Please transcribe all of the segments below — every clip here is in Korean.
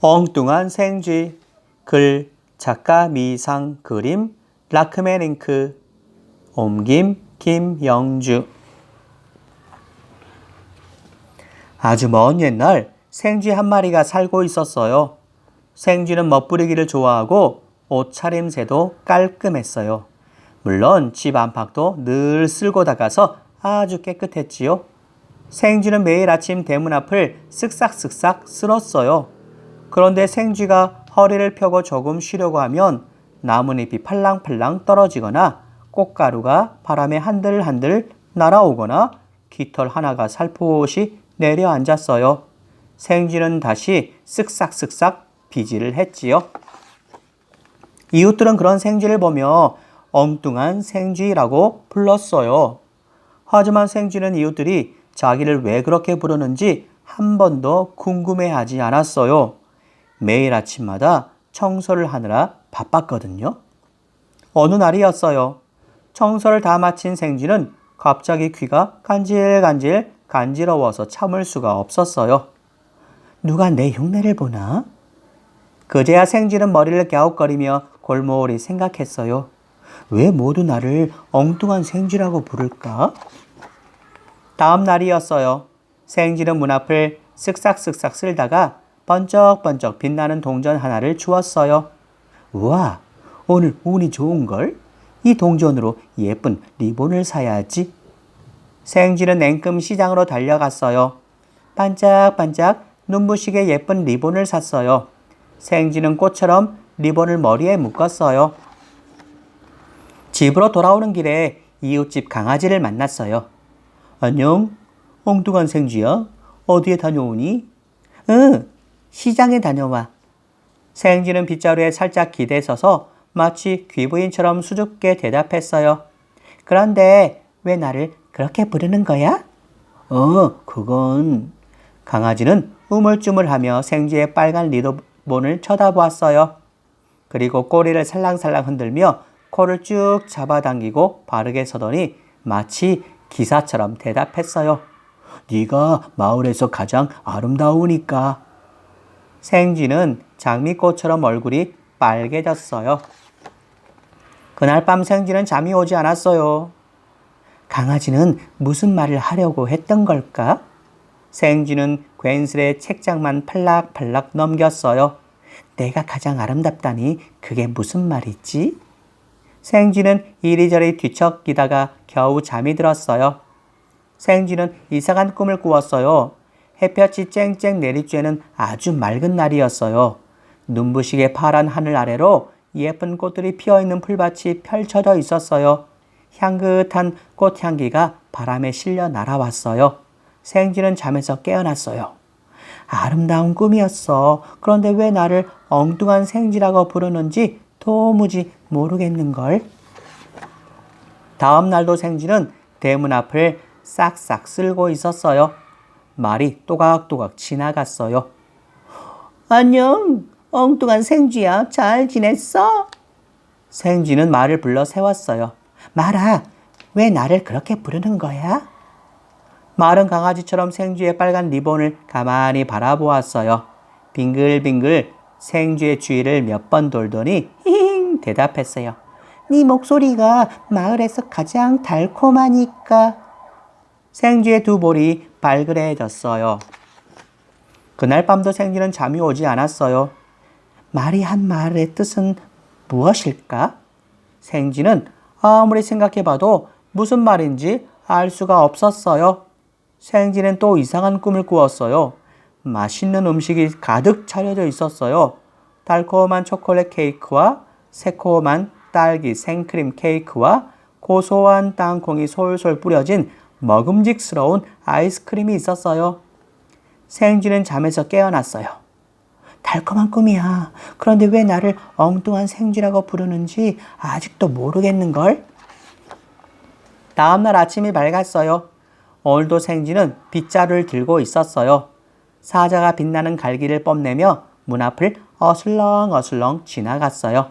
엉뚱한 생쥐. 글 작가 미상, 그림 라크메링크, 옮김 김영주. 아주 먼 옛날 생쥐 한 마리가 살고 있었어요. 생쥐는 멋부리기를 좋아하고 옷차림새도 깔끔했어요. 물론 집 안팎도 늘 쓸고 닦아서 아주 깨끗했지요. 생쥐는 매일 아침 대문 앞을 쓱싹쓱싹 쓸었어요. 그런데 생쥐가 허리를 펴고 조금 쉬려고 하면 나뭇잎이 팔랑팔랑 떨어지거나 꽃가루가 바람에 한들한들 날아오거나 깃털 하나가 살포시 내려앉았어요. 생쥐는 다시 쓱싹쓱싹 비질을 했지요. 이웃들은 그런 생쥐를 보며 엉뚱한 생쥐라고 불렀어요. 하지만 생쥐는 이웃들이 자기를 왜 그렇게 부르는지 한 번도 궁금해하지 않았어요. 매일 아침마다 청소를 하느라 바빴거든요. 어느 날이었어요. 청소를 다 마친 생쥐는 갑자기 귀가 간질간질 간지러워서 참을 수가 없었어요. 누가 내 흉내를 보나? 그제야 생쥐는 머리를 갸웃거리며 골몰이 생각했어요. 왜 모두 나를 엉뚱한 생쥐라고 부를까? 다음 날이었어요. 생쥐는 문 앞을 쓱싹쓱싹 쓸다가 번쩍번쩍 빛나는 동전 하나를 주웠어요. 우와, 오늘 운이 좋은걸? 이 동전으로 예쁜 리본을 사야지. 생쥐는 냉큼 시장으로 달려갔어요. 반짝반짝 눈부시게 예쁜 리본을 샀어요. 생쥐는 꽃처럼 리본을 머리에 묶었어요. 집으로 돌아오는 길에 이웃집 강아지를 만났어요. 안녕, 엉뚱한 생쥐야. 어디에 다녀오니? 응, 시장에 다녀와. 생쥐는 빗자루에 살짝 기대서서 마치 귀부인처럼 수줍게 대답했어요. 그런데 왜 나를 그렇게 부르는 거야? 그건... 강아지는 우물쭈물하며 생쥐의 빨간 리본을 쳐다보았어요. 그리고 꼬리를 살랑살랑 흔들며 코를 쭉 잡아당기고 바르게 서더니 마치 기사처럼 대답했어요. 네가 마을에서 가장 아름다우니까. 생쥐는 장미꽃처럼 얼굴이 빨개졌어요. 그날 밤 생쥐는 잠이 오지 않았어요. 강아지는 무슨 말을 하려고 했던 걸까? 생쥐는 괜스레 책장만 팔락팔락 넘겼어요. 내가 가장 아름답다니 그게 무슨 말이지? 생쥐는 이리저리 뒤척이다가 겨우 잠이 들었어요. 생쥐는 이상한 꿈을 꾸었어요. 햇볕이 쨍쨍 내리쬐는 아주 맑은 날이었어요. 눈부시게 파란 하늘 아래로 예쁜 꽃들이 피어있는 풀밭이 펼쳐져 있었어요. 향긋한 꽃향기가 바람에 실려 날아왔어요. 생쥐는 잠에서 깨어났어요. 아름다운 꿈이었어. 그런데 왜 나를 엉뚱한 생쥐라고 부르는지 도무지 모르겠는걸. 다음 날도 생쥐는 대문 앞을 싹싹 쓸고 있었어요. 말이 또각또각 지나갔어요. 안녕, 엉뚱한 생쥐야. 잘 지냈어? 생쥐는 말을 불러 세웠어요. 말아, 왜 나를 그렇게 부르는 거야? 말은 강아지처럼 생쥐의 빨간 리본을 가만히 바라보았어요. 빙글빙글 생쥐의 주위를 몇 번 돌더니 힝 대답했어요. 네 목소리가 마을에서 가장 달콤하니까. 생쥐의 두 볼이 발그레해졌어요. 그날 밤도 생쥐는 잠이 오지 않았어요. 말이 한 말의 뜻은 무엇일까? 생쥐는 아무리 생각해봐도 무슨 말인지 알 수가 없었어요. 생쥐는 또 이상한 꿈을 꾸었어요. 맛있는 음식이 가득 차려져 있었어요. 달콤한 초콜릿 케이크와 새콤한 딸기 생크림 케이크와 고소한 땅콩이 솔솔 뿌려진 먹음직스러운 아이스크림이 있었어요. 생쥐는 잠에서 깨어났어요. 달콤한 꿈이야. 그런데 왜 나를 엉뚱한 생쥐라고 부르는지 아직도 모르겠는걸? 다음날 아침이 밝았어요. 오늘도 생쥐는 빗자루를 들고 있었어요. 사자가 빛나는 갈기를 뽐내며 문 앞을 어슬렁어슬렁 지나갔어요.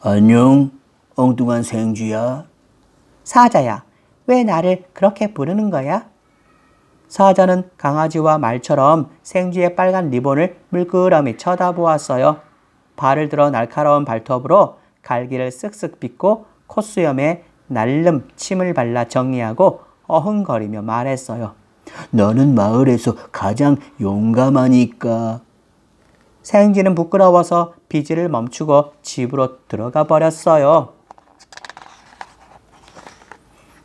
안녕, 엉뚱한 생쥐야. 사자야, 왜 나를 그렇게 부르는 거야? 사자는 강아지와 말처럼 생쥐의 빨간 리본을 물끄러미 쳐다보았어요. 발을 들어 날카로운 발톱으로 갈기를 쓱쓱 빗고 콧수염에 날름 침을 발라 정리하고 어흥거리며 말했어요. 너는 마을에서 가장 용감하니까. 생쥐는 부끄러워서 비지를 멈추고 집으로 들어가 버렸어요.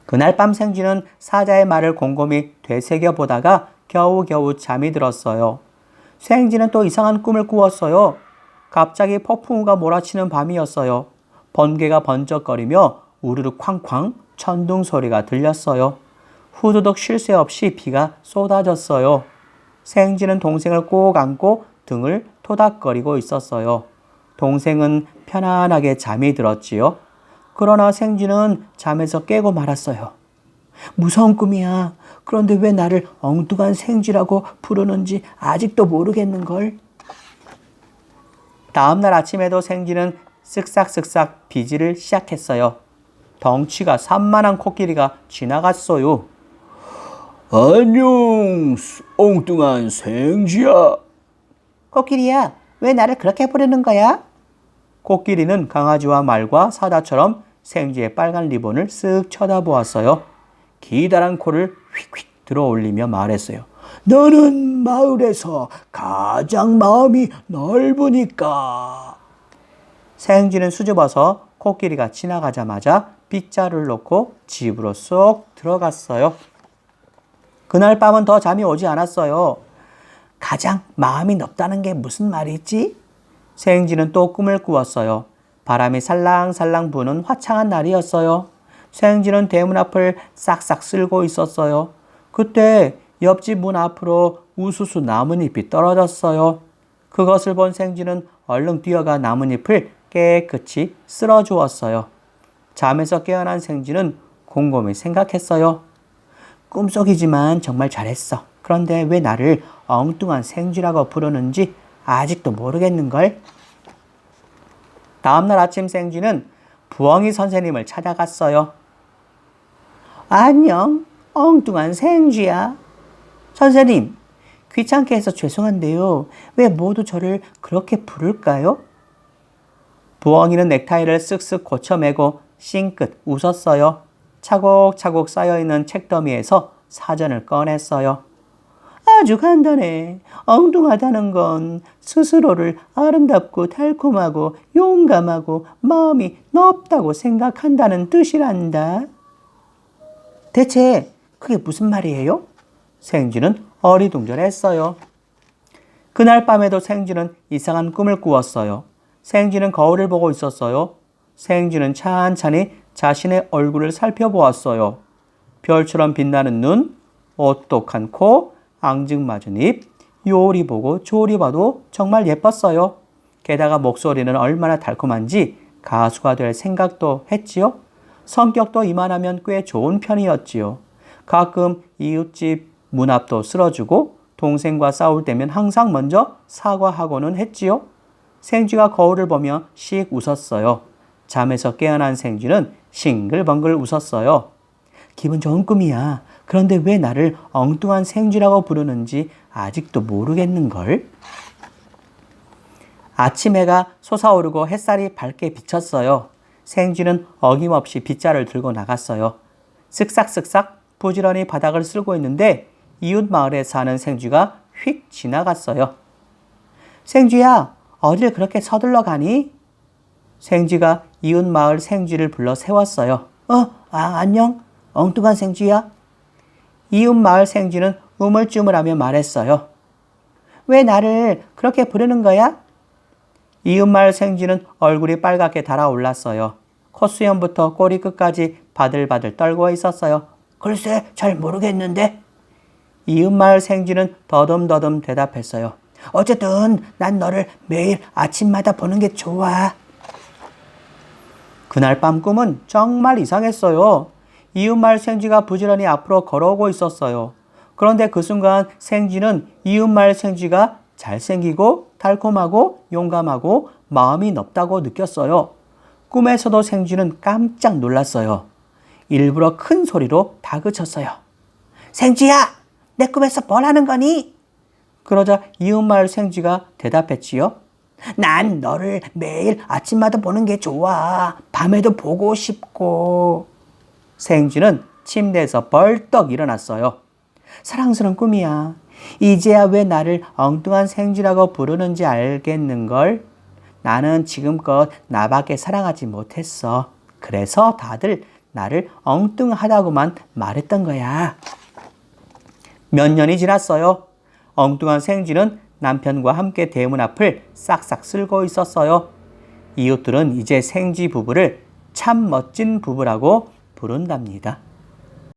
그날 밤 생쥐는 사자의 말을 곰곰이 되새겨보다가 겨우겨우 잠이 들었어요. 생쥐는 또 이상한 꿈을 꾸었어요. 갑자기 폭풍우가 몰아치는 밤이었어요. 번개가 번쩍거리며 우르르 쾅쾅 천둥 소리가 들렸어요. 후두둑 쉴 새 없이 비가 쏟아졌어요. 생쥐는 동생을 꼭 안고 등을 토닥거리고 있었어요. 동생은 편안하게 잠이 들었지요. 그러나 생쥐는 잠에서 깨고 말았어요. 무서운 꿈이야. 그런데 왜 나를 엉뚱한 생쥐라고 부르는지 아직도 모르겠는걸. 다음날 아침에도 생쥐는 쓱싹쓱싹 비지를 시작했어요. 덩치가 산만한 코끼리가 지나갔어요. 안녕, 엉뚱한 생쥐야. 코끼리야, 왜 나를 그렇게 부르는 거야? 코끼리는 강아지와 말과 사자처럼 생쥐의 빨간 리본을 쓱 쳐다보았어요. 기다란 코를 휙휙 들어올리며 말했어요. 너는 마을에서 가장 마음이 넓으니까. 생쥐는 수줍어서 코끼리가 지나가자마자 빗자루를 놓고 집으로 쏙 들어갔어요. 그날 밤은 더 잠이 오지 않았어요. 가장 마음이 넓다는 게 무슨 말이지? 생쥐는 또 꿈을 꾸었어요. 바람이 살랑살랑 부는 화창한 날이었어요. 생쥐는 대문 앞을 싹싹 쓸고 있었어요. 그때 옆집 문 앞으로 우수수 나뭇잎이 떨어졌어요. 그것을 본 생쥐는 얼른 뛰어가 나뭇잎을 깨끗이 쓸어 주었어요. 잠에서 깨어난 생쥐는 곰곰이 생각했어요. 꿈속이지만 정말 잘했어. 그런데 왜 나를 엉뚱한 생쥐라고 부르는지 아직도 모르겠는걸? 다음날 아침 생쥐는 부엉이 선생님을 찾아갔어요. 안녕, 엉뚱한 생쥐야. 선생님, 귀찮게 해서 죄송한데요. 왜 모두 저를 그렇게 부를까요? 부엉이는 넥타이를 쓱쓱 고쳐매고 싱긋 웃었어요. 차곡차곡 쌓여있는 책더미에서 사전을 꺼냈어요. 아주 간단해. 엉뚱하다는 건 스스로를 아름답고 달콤하고 용감하고 마음이 넓다고 생각한다는 뜻이란다. 대체 그게 무슨 말이에요? 생쥐는 어리둥절했어요. 그날 밤에도 생쥐는 이상한 꿈을 꾸었어요. 생쥐는 거울을 보고 있었어요. 생쥐는 찬찬히 자신의 얼굴을 살펴보았어요. 별처럼 빛나는 눈, 오똑한 코, 앙증맞은 입, 요리 보고 조리 봐도 정말 예뻤어요. 게다가 목소리는 얼마나 달콤한지 가수가 될 생각도 했지요. 성격도 이만하면 꽤 좋은 편이었지요. 가끔 이웃집 문 앞도 쓸어주고 동생과 싸울 때면 항상 먼저 사과하고는 했지요. 생쥐가 거울을 보며 씩 웃었어요. 잠에서 깨어난 생쥐는 싱글벙글 웃었어요. 기분 좋은 꿈이야. 그런데 왜 나를 엉뚱한 생쥐라고 부르는지 아직도 모르겠는걸? 아침 해가 솟아오르고 햇살이 밝게 비쳤어요. 생쥐는 어김없이 빗자루를 들고 나갔어요. 쓱싹쓱싹 부지런히 바닥을 쓸고 있는데 이웃 마을에 사는 생쥐가 휙 지나갔어요. 생쥐야, 어딜 그렇게 서둘러 가니? 생쥐가 이웃 마을 생쥐를 불러 세웠어요. 안녕. 엉뚱한 생쥐야. 이웃 마을 생쥐는 우물쭈물하며 말했어요. 왜 나를 그렇게 부르는 거야? 이웃 마을 생쥐는 얼굴이 빨갛게 달아올랐어요. 콧수염부터 꼬리 끝까지 바들바들 떨고 있었어요. 글쎄, 잘 모르겠는데. 이웃 마을 생쥐는 더듬더듬 대답했어요. 어쨌든 난 너를 매일 아침마다 보는 게 좋아. 그날 밤 꿈은 정말 이상했어요. 이웃마을 생쥐가 부지런히 앞으로 걸어오고 있었어요. 그런데 그 순간 생쥐는 이웃마을 생쥐가 잘생기고 달콤하고 용감하고 마음이 넓다고 느꼈어요. 꿈에서도 생쥐는 깜짝 놀랐어요. 일부러 큰 소리로 다그쳤어요. 생쥐야! 내 꿈에서 뭘 하는 거니? 그러자 이웃마을 생쥐가 대답했지요. 난 너를 매일 아침마다 보는 게 좋아. 밤에도 보고 싶고. 생쥐는 침대에서 벌떡 일어났어요. 사랑스러운 꿈이야. 이제야 왜 나를 엉뚱한 생쥐라고 부르는지 알겠는걸? 나는 지금껏 나밖에 사랑하지 못했어. 그래서 다들 나를 엉뚱하다고만 말했던 거야. 몇 년이 지났어요. 엉뚱한 생쥐는 남편과 함께 대문 앞을 싹싹 쓸고 있었어요. 이웃들은 이제 생쥐 부부를 참 멋진 부부라고 부른답니다.